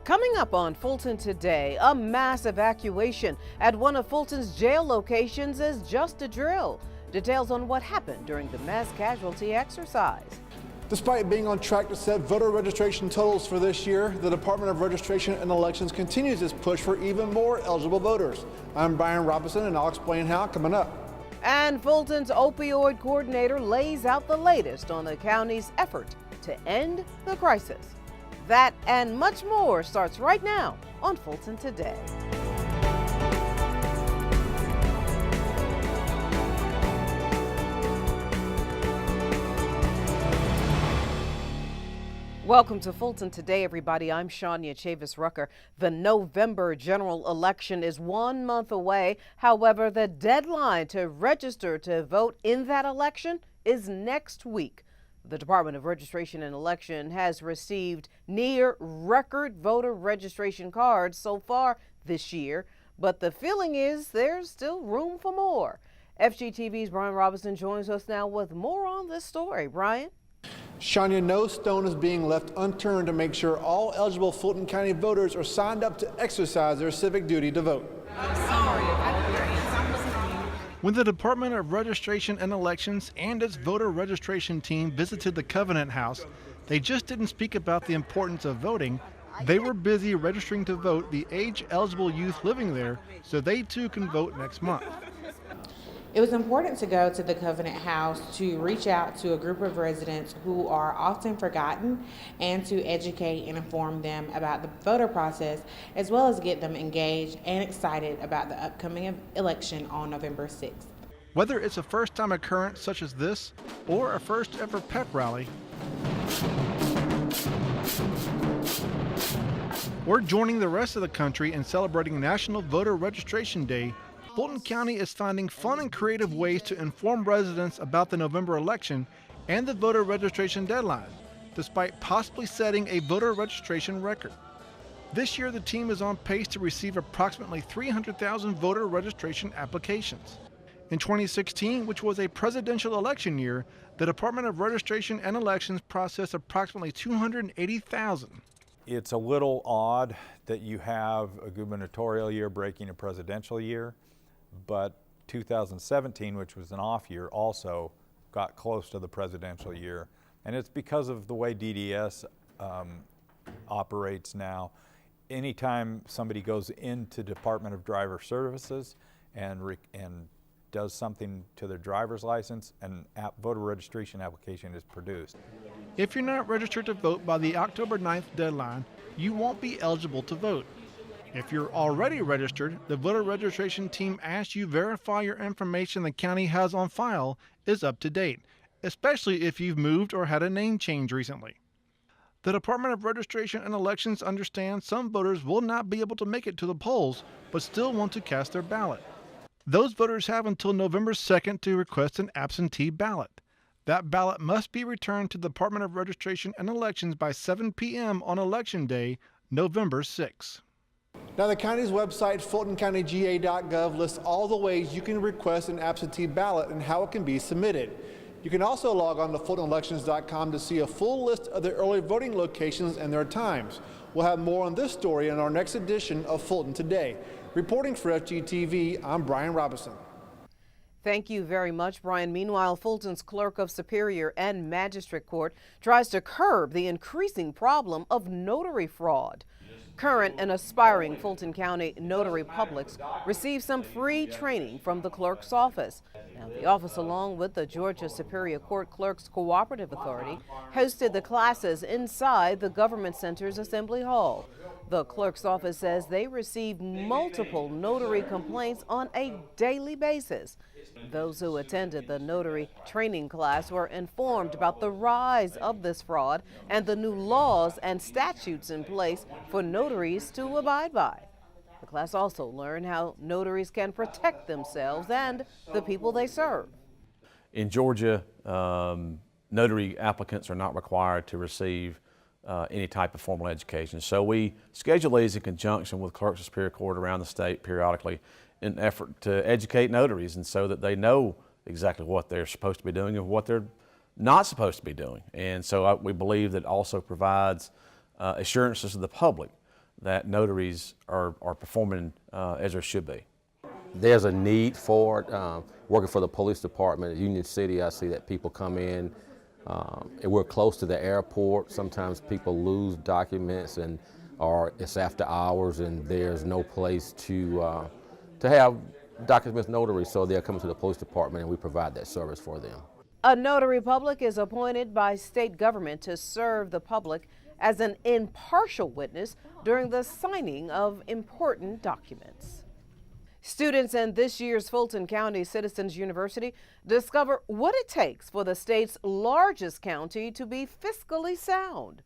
Coming up on Fulton Today, a mass evacuation at one of Fulton's jail locations is just a drill. Details on what happened during the mass casualty exercise. Despite being on track to set voter registration totals for this year, the Department of Registration and Elections continues its push for even more eligible voters. I'm Brian Robinson, and I'll explain how coming up. And Fulton's opioid coordinator lays out the latest on the county's effort to end the crisis. That and much more starts right now on Fulton Today. Welcome to Fulton Today, everybody. I'm Shania Chavis-Rucker. The November general election is 1 month away. However, the deadline to register to vote in that election is next week. The Department of Registration and Election has received near record voter registration cards so far this year, but the feeling is there's still room for more. FGTV's Brian Robinson joins us now with more on this story. Brian? Shania, no stone is being left unturned to make sure all eligible Fulton County voters are signed up to exercise their civic duty to vote. When the Department of Registration and Elections and its voter registration team visited the Covenant House, they just didn't speak about the importance of voting. They were busy registering to vote the age-eligible youth living there so they too can vote next month. It was important to go to the Covenant House to reach out to a group of residents who are often forgotten and to educate and inform them about the voter process, as well as get them engaged and excited about the upcoming election on November 6th. Whether it's a first-time occurrence such as this or a first-ever pep rally, or joining the rest of the country in celebrating National Voter Registration Day, Fulton County is finding fun and creative ways to inform residents about the November election and the voter registration deadline, despite possibly setting a voter registration record. This year, the team is on pace to receive approximately 300,000 voter registration applications. In 2016, which was a presidential election year, the Department of Registration and Elections processed approximately 280,000. It's a little odd that you have a gubernatorial year breaking a presidential year, but 2017, which was an off year, also got close to the presidential year. And it's because of the way DDS operates now. Anytime somebody goes into Department of Driver Services and does something to their driver's license, an voter registration application is produced. If you're not registered to vote by the October 9th deadline, you won't be eligible to vote. If you're already registered, the voter registration team asks you verify your information the county has on file is up to date, especially if you've moved or had a name change recently. The Department of Registration and Elections understands some voters will not be able to make it to the polls, but still want to cast their ballot. Those voters have until November 2nd to request an absentee ballot. That ballot must be returned to the Department of Registration and Elections by 7 p.m. on Election Day, November 6th. Now, the county's website, fultoncountyga.gov, lists all the ways you can request an absentee ballot and how it can be submitted. You can also log on to fultonelections.com to see a full list of the early voting locations and their times. We'll have more on this story in our next edition of Fulton Today. Reporting for FGTV, I'm Brian Robinson. Thank you very much, Brian. Meanwhile, Fulton's Clerk of Superior and Magistrate Court tries to curb the increasing problem of notary fraud. Current and aspiring Fulton County notary publics receive some free training from the clerk's office. Now, the office, along with the Georgia Superior Court Clerks Cooperative Authority, hosted the classes inside the Government Center's Assembly Hall. The clerk's office says they receive multiple notary complaints on a daily basis. Those who attended the notary training class were informed about the rise of this fraud and the new laws and statutes in place for notaries to abide by. The class also learned how notaries can protect themselves and the people they serve. In Georgia, notary applicants are not required to receive any type of formal education. So we schedule these in conjunction with clerks of Superior Court around the state periodically in an effort to educate notaries and so that they know exactly what they're supposed to be doing and what they're not supposed to be doing. And so we believe that also provides assurances to the public that notaries are performing as there should be. There's a need for it. Working for the police department at Union City, I see that people come in, and we're close to the airport. Sometimes people lose documents, or it's after hours, and there's no place to have documents notary, so they're coming to the police department, and we provide that service for them. A notary public is appointed by state government to serve the public as an impartial witness during the signing of important documents. Students in this year's Fulton County Citizens University discover what it takes for the state's largest county to be fiscally sound.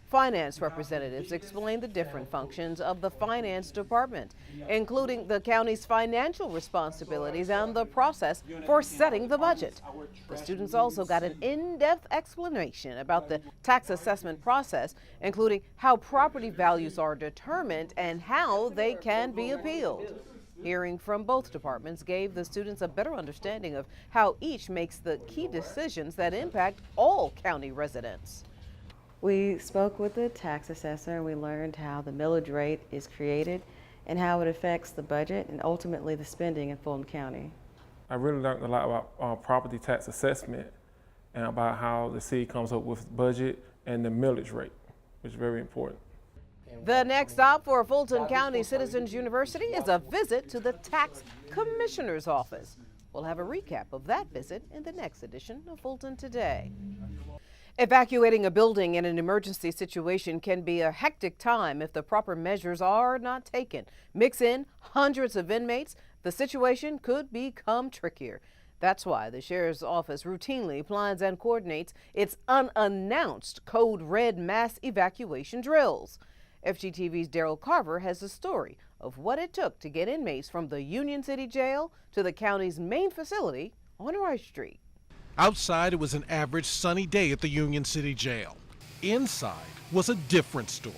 Finance representatives explain the different functions of the finance department, including the county's financial responsibilities and the process for setting the budget. The students also got an in-depth explanation about the tax assessment process, including how property values are determined and how they can be appealed. Hearing from both departments gave the students a better understanding of how each makes the key decisions that impact all county residents. We spoke with the tax assessor and we learned how the millage rate is created and how it affects the budget and ultimately the spending in Fulton County. I really learned a lot about property tax assessment and about how the city comes up with budget and the millage rate, which is very important. The next stop for Fulton County Citizens University is a visit to the tax commissioner's office. We'll have a recap of that visit in the next edition of Fulton Today. Evacuating a building in an emergency situation can be a hectic time if the proper measures are not taken. Mix in hundreds of inmates, the situation could become trickier. That's why the sheriff's office routinely plans and coordinates its unannounced code red mass evacuation drills. FGTV's Daryl Carver has a story of what it took to get inmates from the Union City Jail to the county's main facility on Rice Street. Outside, it was an average sunny day at the Union City Jail. Inside was a different story.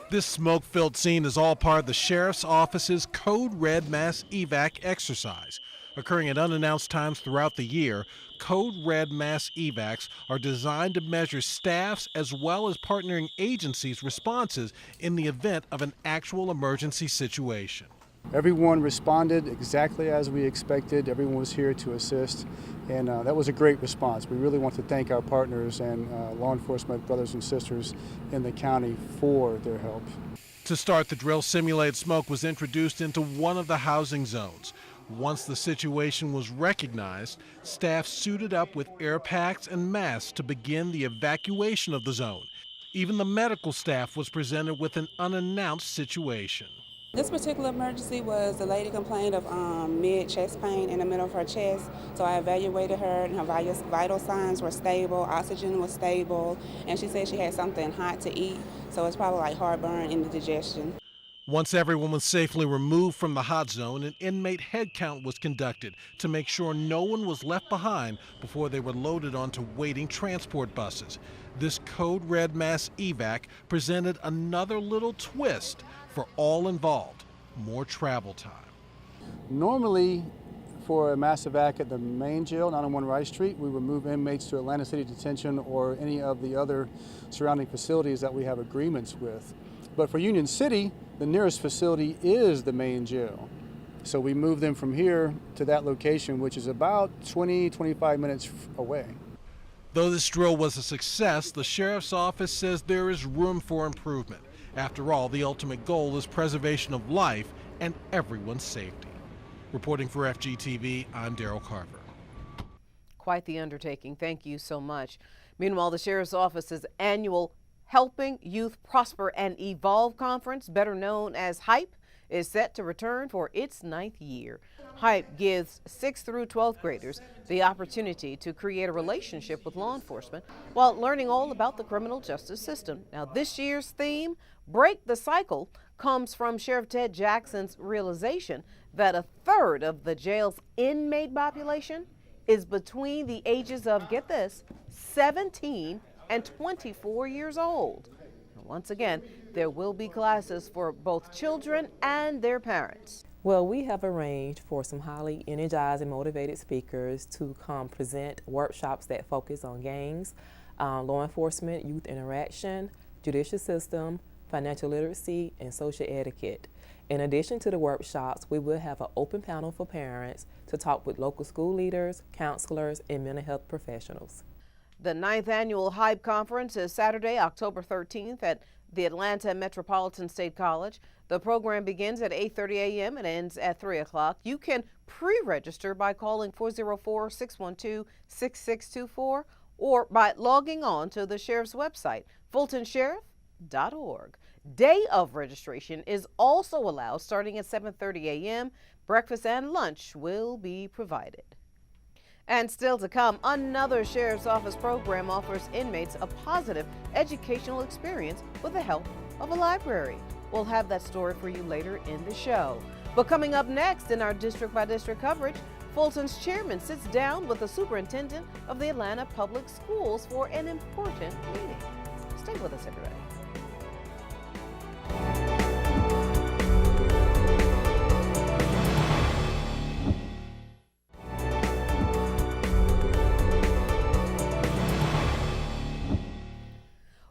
This smoke-filled scene is all part of the sheriff's office's Code Red Mass Evac exercise. Occurring at unannounced times throughout the year, Code Red Mass Evacs are designed to measure staff's as well as partnering agencies' responses in the event of an actual emergency situation. Everyone responded exactly as we expected. Everyone was here to assist, and that was a great response. We really want to thank our partners and law enforcement brothers and sisters in the county for their help. To start the drill, simulated smoke was introduced into one of the housing zones. Once the situation was recognized, staff suited up with air packs and masks to begin the evacuation of the zone. Even the medical staff was presented with an unannounced situation. This particular emergency was the lady complained of mid-chest pain in the middle of her chest, so I evaluated her and her vital signs were stable, oxygen was stable, and she said she had something hot to eat, so it's probably like heartburn and indigestion. Once everyone was safely removed from the hot zone, an inmate head count was conducted to make sure no one was left behind before they were loaded onto waiting transport buses. This Code Red Mass Evac presented another little twist for all involved: more travel time. Normally, for a mass evac at the main jail, 901 Rice Street, we would move inmates to Atlanta City Detention or any of the other surrounding facilities that we have agreements with. But for Union City, the nearest facility is the main jail. So we move them from here to that location, which is about 20-25 minutes away. Though this drill was a success, the sheriff's office says there is room for improvement. After all, the ultimate goal is preservation of life and everyone's safety. Reporting for FGTV, I'm Daryl Carver. Quite the undertaking. Thank you so much. Meanwhile, the sheriff's office's annual Helping Youth Prosper and Evolve Conference, better known as HYPE, is set to return for its 9th year. HYPE gives 6th through 12th graders the opportunity to create a relationship with law enforcement while learning all about the criminal justice system. Now, this year's theme, Break the Cycle, comes from Sheriff Ted Jackson's realization that a third of the jail's inmate population is between the ages of, get this, 17 and 24 years old. Once again, there will be classes for both children and their parents. Well, we have arranged for some highly energized and motivated speakers to come present workshops that focus on gangs, law enforcement, youth interaction, judicial system, financial literacy, and social etiquette. In addition to the workshops, we will have an open panel for parents to talk with local school leaders, counselors, and mental health professionals. The 9th Annual HYPE Conference is Saturday, October 13th at the Atlanta Metropolitan State College. The program begins at 8:30 a.m. and ends at 3 o'clock. You can pre-register by calling 404-612-6624 or by logging on to the Sheriff's website, fultonsheriff.org. Day of registration is also allowed starting at 7:30 a.m. Breakfast and lunch will be provided. And still to come, another Sheriff's Office program offers inmates a positive educational experience with the help of a library. We'll have that story for you later in the show. But coming up next in our district-by-district coverage, Fulton's chairman sits down with the superintendent of the Atlanta Public Schools for an important meeting. Stay with us, everybody.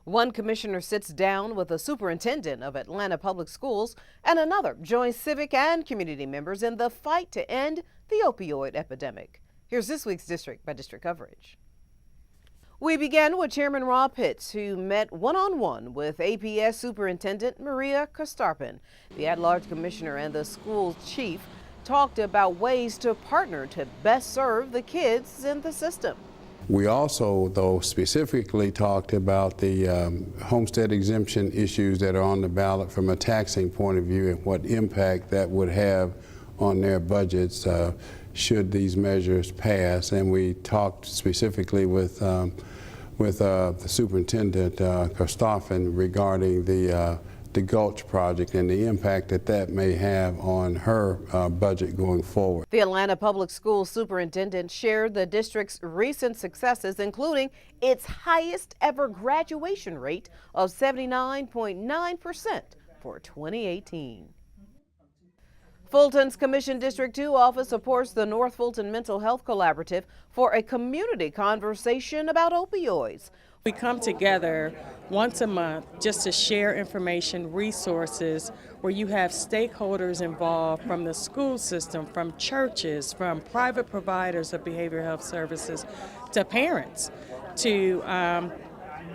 One commissioner sits down with the superintendent of Atlanta Public Schools, and another joins civic and community members in the fight to end the opioid epidemic. Here's this week's district-by-district coverage. We begin with Chairman Rob Pitts, who met one-on-one with APS Superintendent Maria Kostarpin. The at-large commissioner and the school chief talked about ways to partner to best serve the kids in the system. We also, though, specifically talked about the homestead exemption issues that are on the ballot from a taxing point of view and what impact that would have on their budgets should these measures pass. And we talked specifically with the Superintendent Kostarpin regarding the Gulch project and the impact that that may have on her budget going forward. The Atlanta Public Schools superintendent shared the district's recent successes, including its highest ever graduation rate of 79.9% for 2018. Fulton's Commission District 2 office supports the North Fulton Mental Health Collaborative for a community conversation about opioids. We come together once a month just to share information, resources, where you have stakeholders involved from the school system, from churches, from private providers of behavioral health services, to parents, to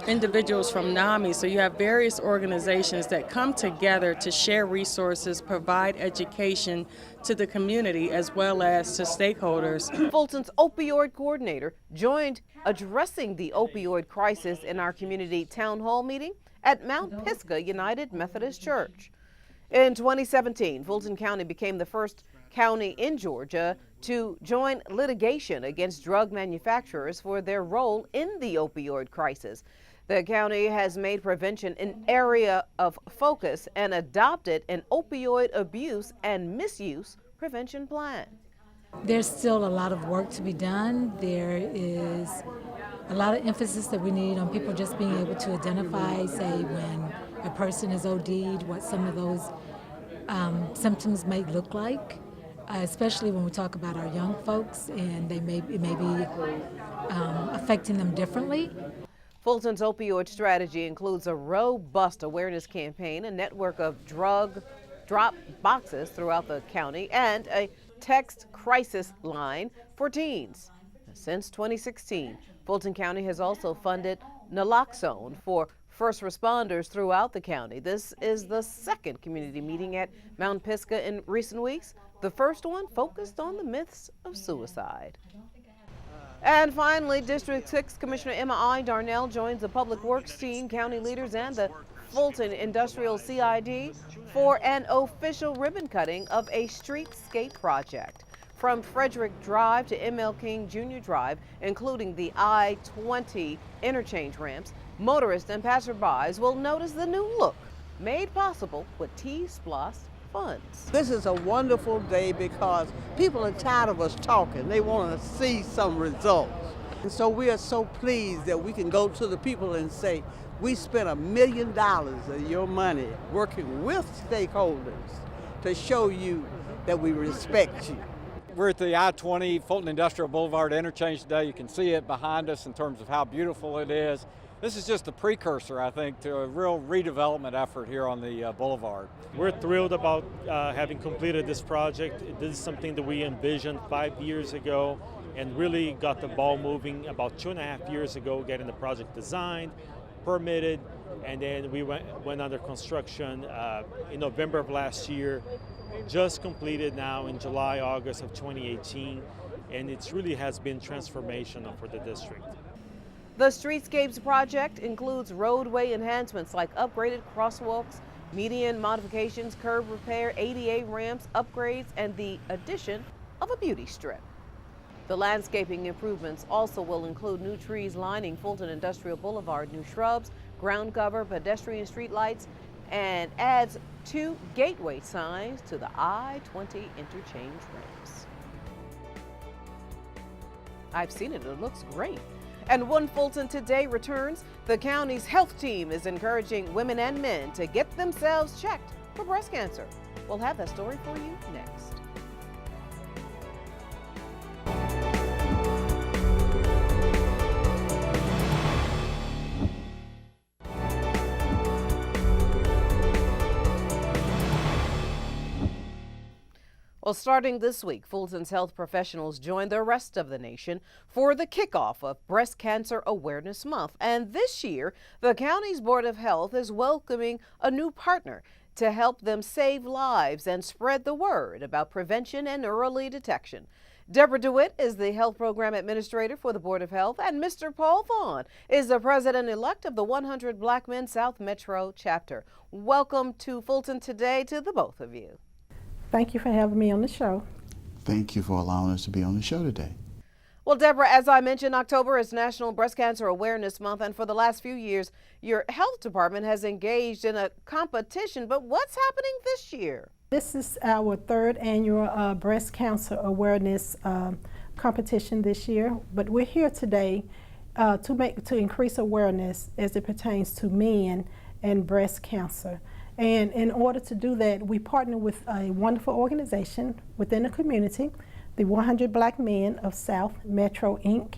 individuals from NAMI. So you have various organizations that come together to share resources, provide education to the community as well as to stakeholders. Fulton's opioid coordinator joined addressing the opioid crisis in our community town hall meeting at Mount Pisgah United Methodist Church. In 2017, Fulton County became the first county in Georgia to join litigation against drug manufacturers for their role in the opioid crisis. The county has made prevention an area of focus and adopted an opioid abuse and misuse prevention plan. There's still a lot of work to be done. There is a lot of emphasis that we need on people just being able to identify, say, when a person is OD'd, what some of those symptoms may look like, especially when we talk about our young folks, and it may be affecting them differently. Fulton's opioid strategy includes a robust awareness campaign, a network of drug drop boxes throughout the county, and a text crisis line for teens. Since 2016, Fulton County has also funded naloxone for first responders throughout the county. This is the second community meeting at Mount Pisgah in recent weeks. The first one focused on the myths of suicide. And finally, District 6 Commissioner Emma I. Darnell joins the Public Works team, county leaders, and the Fulton Industrial CID for an official ribbon cutting of a streetscape project. From Frederick Drive to M.L. King Jr. Drive, including the I-20 interchange ramps, motorists and passerbys will notice the new look made possible with T-SPLOST funds. This is a wonderful day because people are tired of us talking. They want to see some results. And so we are so pleased that we can go to the people and say, we spent $1 million of your money working with stakeholders to show you that we respect you. We're at the I-20 Fulton Industrial Boulevard interchange today. You can see it behind us in terms of how beautiful it is. This is just a precursor, I think, to a real redevelopment effort here on the boulevard. We're thrilled about having completed this project. This is something that we envisioned 5 years ago and really got the ball moving about 2.5 years ago, getting the project designed, permitted, and then we went under construction in November of last year, just completed now in July, August of 2018, and it really has been transformational for the district. The Streetscapes project includes roadway enhancements like upgraded crosswalks, median modifications, curb repair, ADA ramps, upgrades, and the addition of a beauty strip. The landscaping improvements also will include new trees lining Fulton Industrial Boulevard, new shrubs, ground cover, pedestrian streetlights, and adds 2 gateway signs to the I-20 interchange ramps. I've seen it, it looks great. And One Fulton Today returns. The county's health team is encouraging women and men to get themselves checked for breast cancer. We'll have that story for you next. Well, starting this week, Fulton's health professionals join the rest of the nation for the kickoff of Breast Cancer Awareness Month. And this year, the county's Board of Health is welcoming a new partner to help them save lives and spread the word about prevention and early detection. Deborah DeWitt is the health program administrator for the Board of Health, and Mr. Paul Vaughn is the president-elect of the 100 Black Men South Metro chapter. Welcome to Fulton Today to the both of you. Thank you for having me on the show. Thank you for allowing us to be on the show today. Well, Deborah, as I mentioned, October is National Breast Cancer Awareness Month, and for the last few years, your health department has engaged in a competition, but what's happening this year? This is our 3rd annual breast cancer awareness competition this year, but we're here today to increase awareness as it pertains to men and breast cancer. And in order to do that, we partner with a wonderful organization within the community. The 100 Black Men of South Metro, Inc.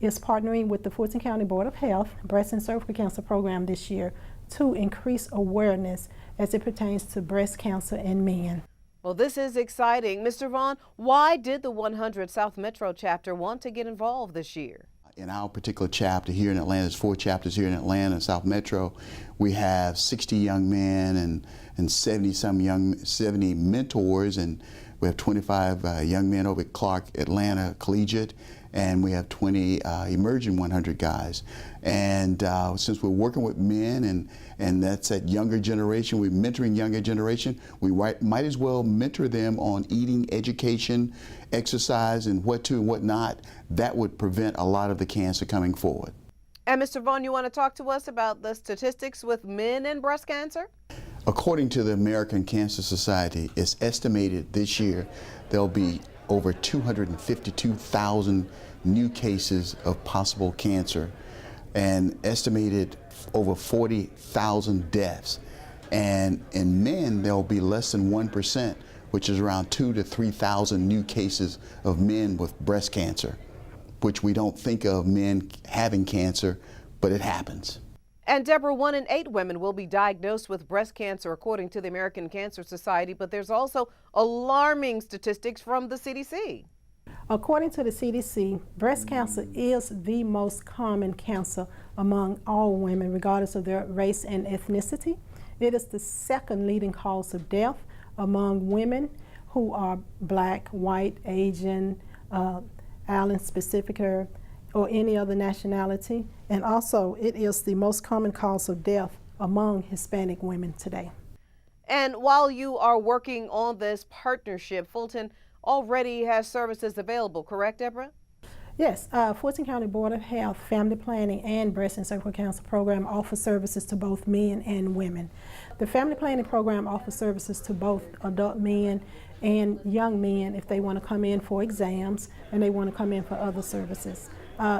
is partnering with the Fulton County Board of Health Breast and Cervical Cancer Program this year to increase awareness as it pertains to breast cancer in men. Well, this is exciting. Mr. Vaughn, why did the 100 South Metro chapter want to get involved this year? In our particular chapter here in Atlanta, there's 4 chapters here in Atlanta and South Metro. We have 60 young men and 70 mentors, and we have 25 young men over at Clark Atlanta Collegiate, and we have 20 emerging 100 guys. And since we're working with men and that's that younger generation, we're mentoring younger generation, we might as well mentor them on eating, education, exercise, and what to and what not. That would prevent a lot of the cancer coming forward. And Mr. Vaughn, you want to talk to us about the statistics with men and breast cancer? According to the American Cancer Society, it's estimated this year there'll be over 252,000 new cases of possible cancer and estimated over 40,000 deaths. And in men, there'll be less than 1%, which is around 2,000 to 3,000 new cases of men with breast cancer, which we don't think of men having cancer, but it happens. And Deborah, 1 in 8 women will be diagnosed with breast cancer according to the American Cancer Society, but there's also alarming statistics from the CDC. According to the CDC, breast cancer is the most common cancer among all women, regardless of their race and ethnicity. It is the 2nd leading cause of death among women who are Black, white, Asian, Island Pacific, or any other nationality. And also, it is the most common cause of death among Hispanic women today. And while you are working on this partnership, Fulton already has services available, correct, Deborah? Yes, Fulton County Board of Health Family Planning and Breast and Cervical Cancer Program offers services to both men and women. The Family Planning Program offers services to both adult men and young men if they want to come in for exams and they want to come in for other services.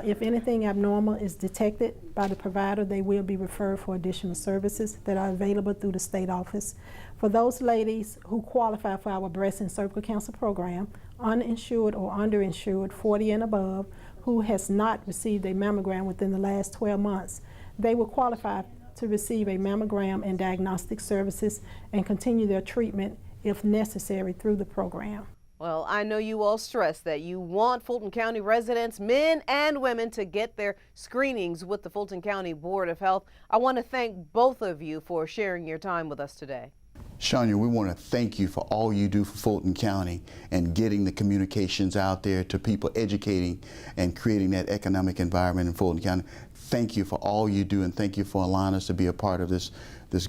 If anything abnormal is detected by the provider, they will be referred for additional services that are available through the state office. For those ladies who qualify for our breast and cervical cancer program, uninsured or underinsured, 40 and above, who has not received a mammogram within the last 12 months. They will qualify to receive a mammogram and diagnostic services and continue their treatment if necessary through the program. Well, I know you all stress that you want Fulton County residents, men and women, to get their screenings with the Fulton County Board of Health. I want to thank both of you for sharing your time with us today. Shania, we want to thank you for all you do for Fulton County and getting the communications out there to people, educating and creating that economic environment in Fulton County. Thank you for all you do, and thank you for allowing us to be a part of this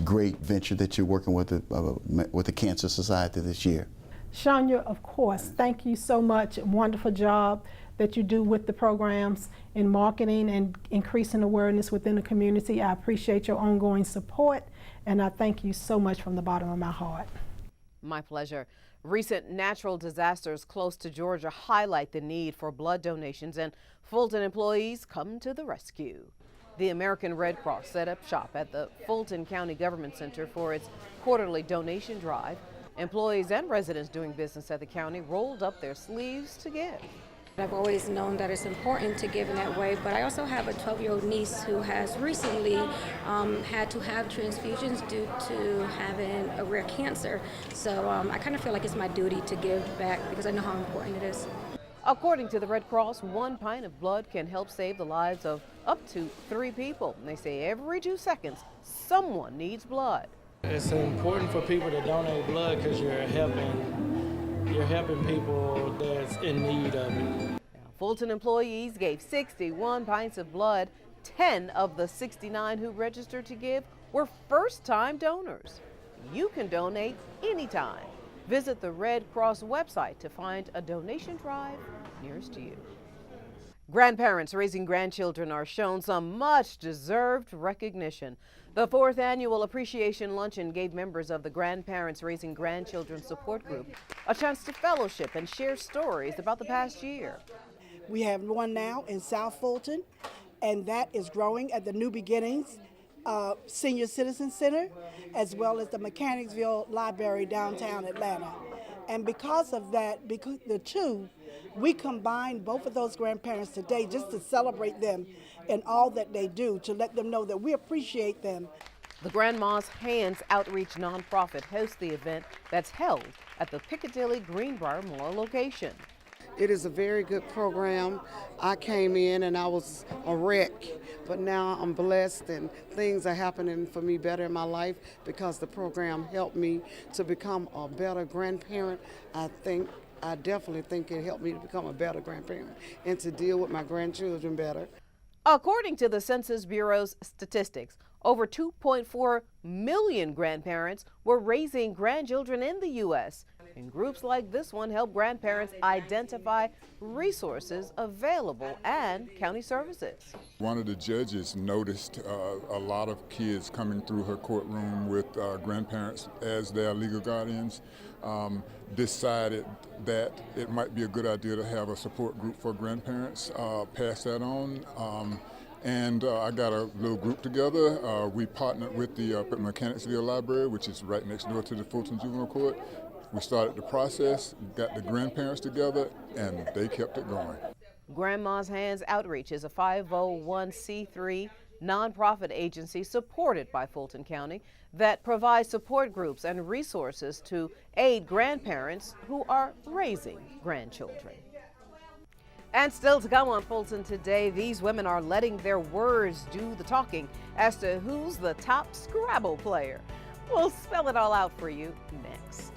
great venture that you're working with the Cancer Society this year. Shania, of course, thank you so much. Wonderful job that you do with the programs in marketing and increasing awareness within the community. I appreciate your ongoing support, and I thank you so much from the bottom of my heart. My pleasure. Recent natural disasters close to Georgia highlight the need for blood donations, and Fulton employees come to the rescue. The American Red Cross set up shop at the Fulton County Government Center for its quarterly donation drive. Employees and residents doing business at the county rolled up their sleeves to give. I've always known that it's important to give in that way, but I also have a 12-year-old niece who has recently had to have transfusions due to having a rare cancer. So I kind of feel like it's my duty to give back because I know how important it is. According to the Red Cross, 1 pint of blood can help save the lives of up to 3 people. And they say every 2 seconds, someone needs blood. It's important for people to donate blood because you're helping people that's in need of it. Fulton employees gave 61 pints of blood. 10 of the 69 who registered to give were first-time donors. You can donate anytime. Visit the Red Cross website to find a donation drive nearest you. Grandparents raising grandchildren are shown some much-deserved recognition. The 4th annual Appreciation Luncheon gave members of the Grandparents Raising Grandchildren Support Group a chance to fellowship and share stories about the past year. We have one now in South Fulton, and that is growing at the New Beginnings Senior Citizen Center, as well as the Mechanicsville Library downtown Atlanta. And because of that, because the two, we combined both of those grandparents today just to celebrate them and all that they do, to let them know that we appreciate them. The Grandma's Hands Outreach nonprofit hosts the event that's held at the Piccadilly Greenbrier Mall location. It is a very good program. I came in and I was a wreck, but now I'm blessed and things are happening for me better in my life because the program helped me to become a better grandparent. I definitely think it helped me to become a better grandparent and to deal with my grandchildren better. According to the Census Bureau's statistics, over 2.4 million grandparents were raising grandchildren in the U.S. And groups like this one help grandparents identify resources available and county services. One of the judges noticed a lot of kids coming through her courtroom with grandparents as their legal guardians, decided that it might be a good idea to have a support group for grandparents, pass that on. And I got a little group together. We partnered with the Mechanicsville Library, which is right next door to the Fulton Juvenile Court. We started the process, got the grandparents together, and they kept it going. Grandma's Hands Outreach is a 501c3 nonprofit agency supported by Fulton County that provides support groups and resources to aid grandparents who are raising grandchildren. And still to come on Fulton Today, these women are letting their words do the talking as to who's the top Scrabble player. We'll spell it all out for you next.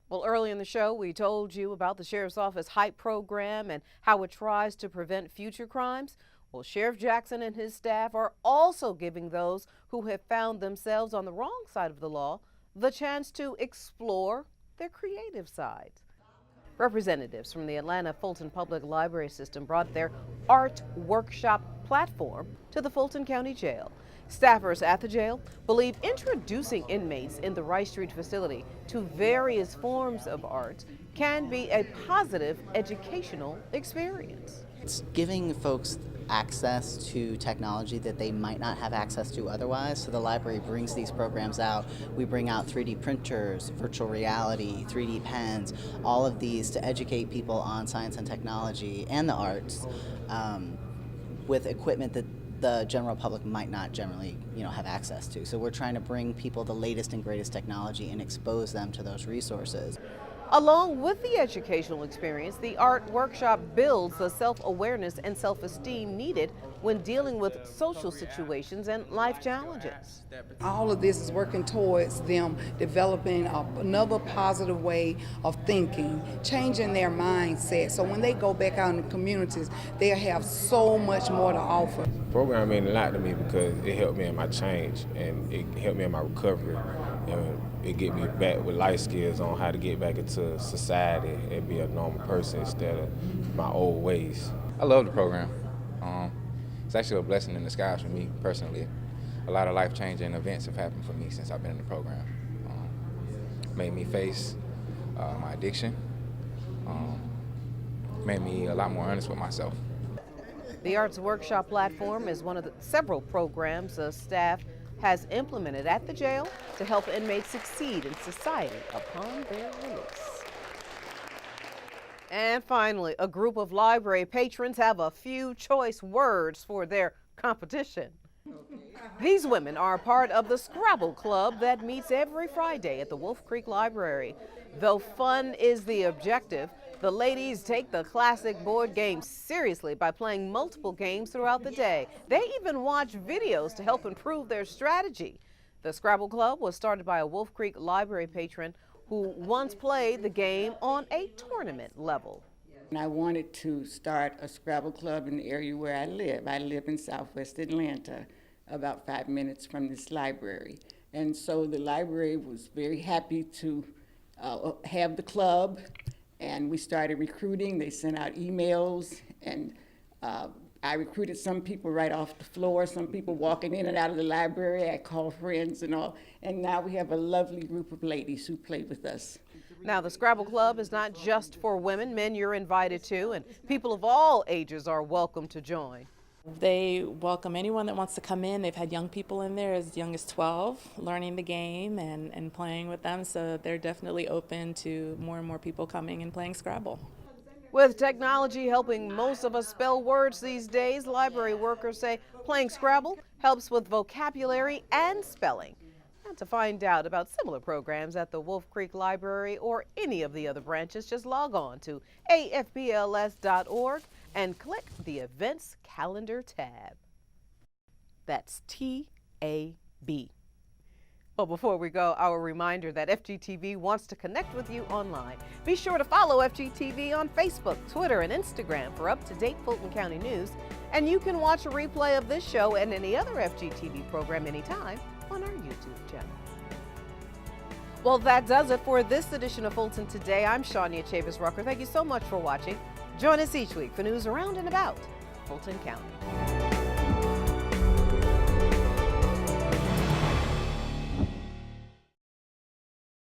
Well, early in the show, we told you about the Sheriff's Office HYPE program and how it tries to prevent future crimes. Well, Sheriff Jackson and his staff are also giving those who have found themselves on the wrong side of the law the chance to explore their creative sides. Representatives from the Atlanta Fulton Public Library System brought their art workshop platform to the Fulton County Jail. Staffers at the jail believe introducing inmates in the Rice Street facility to various forms of art can be a positive educational experience. It's giving folks access to technology that they might not have access to otherwise. So the library brings these programs out. We bring out 3D printers, virtual reality, 3D pens, all of these to educate people on science and technology and the arts with equipment that the general public might not generally, have access to. So we're trying to bring people the latest and greatest technology and expose them to those resources. Along with the educational experience, the art workshop builds the self-awareness and self-esteem needed when dealing with social situations and life challenges. All of this is working towards them developing another positive way of thinking, changing their mindset. So when they go back out in the communities, they'll have so much more to offer. The program meant a lot to me because it helped me in my change and it helped me in my recovery. And it get me back with life skills on how to get back into society and be a normal person instead of my old ways. I love the program. It's actually a blessing in disguise for me personally. A lot of life-changing events have happened for me since I've been in the program. Made me face my addiction, made me a lot more honest with myself. The Arts Workshop platform is one of the several programs the staff has implemented at the jail to help inmates succeed in society upon their release. And finally, a group of library patrons have a few choice words for their competition. These women are part of the Scrabble Club that meets every Friday at the Wolf Creek Library. Though fun is the objective, the ladies take the classic board game seriously by playing multiple games throughout the day. They even watch videos to help improve their strategy. The Scrabble Club was started by a Wolf Creek Library patron who once played the game on a tournament level. And I wanted to start a Scrabble Club in the area where I live. I live in Southwest Atlanta, about 5 minutes from this library. And so the library was very happy to have the club, and we started recruiting. They sent out emails, and I recruited some people right off the floor, some people walking in and out of the library. I called friends and all, and now we have a lovely group of ladies who play with us. Now, the Scrabble Club is not just for women. Men, you're invited too, and people of all ages are welcome to join. They welcome anyone that wants to come in. They've had young people in there as young as 12 learning the game and playing with them, so they're definitely open to more and more people coming and playing Scrabble. With technology helping most of us spell words these days, library workers say playing Scrabble helps with vocabulary and spelling. And to find out about similar programs at the Wolf Creek Library or any of the other branches, just log on to afbls.org and click the Events Calendar tab. That's TAB. Well, before we go, our reminder that FGTV wants to connect with you online. Be sure to follow FGTV on Facebook, Twitter, and Instagram for up-to-date Fulton County news. And you can watch a replay of this show and any other FGTV program anytime on our YouTube channel. Well, that does it for this edition of Fulton Today. I'm Shania Chavis-Rucker. Thank you so much for watching. Join us each week for news around and about Fulton County.